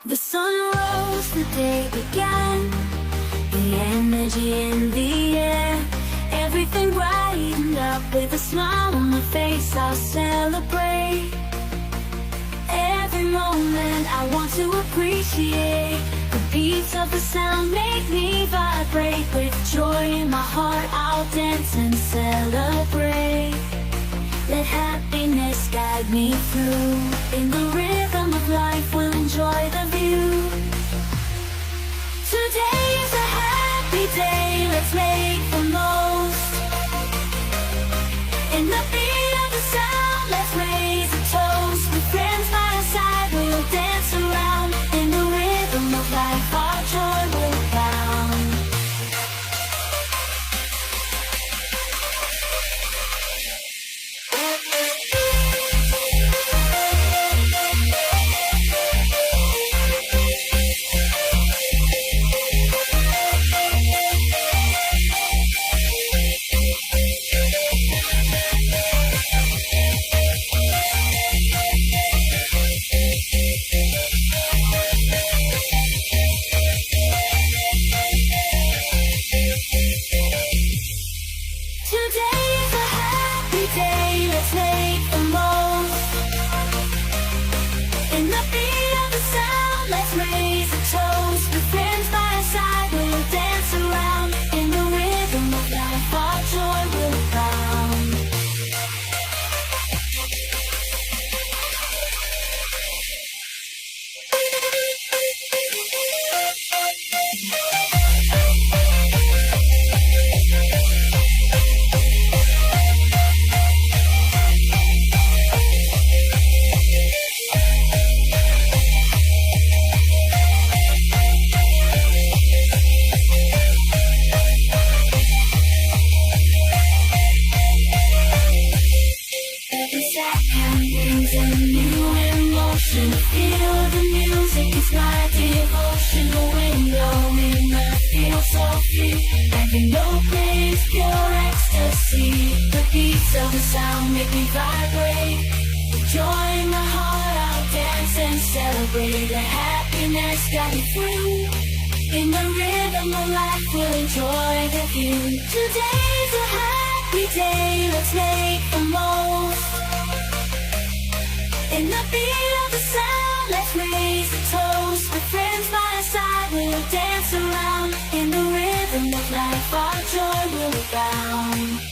The sun rose, the day began. The energy in the air, everything brightened up with a smile on my face. I'll celebrate every moment. I want to appreciate the beats of the sound, make me vibrate. With joy in my heart, I'll dance and celebrate. Let happiness guide me through. In the rhythm of life, we'll enjoy the view. Today is a happy day, let's make the most. In the beat of the sound, let's raise a toast. With friends by our side, we'll dance around. In the rhythm of life, our joy will abound. Today is a happy day, let's make the most. In the beat of the sound, let's raise a toast. With friends by our side, we'll dance around. In the rhythm of life, our joy will abound. Every second brings a new emotion. Feel the music, it's my devotion. The window in I feel so free. Every note plays pure ecstasy. The beats of the sound make me vibrate. With joy in my heart, I'll dance and celebrate. The happiness got me through. In the rhythm of life, we'll enjoy the view. Today's a happy day, let's make the most. In the beat of the sound, let's raise a toast. With friends by our side, we'll dance around. In the rhythm of life, our joy will abound.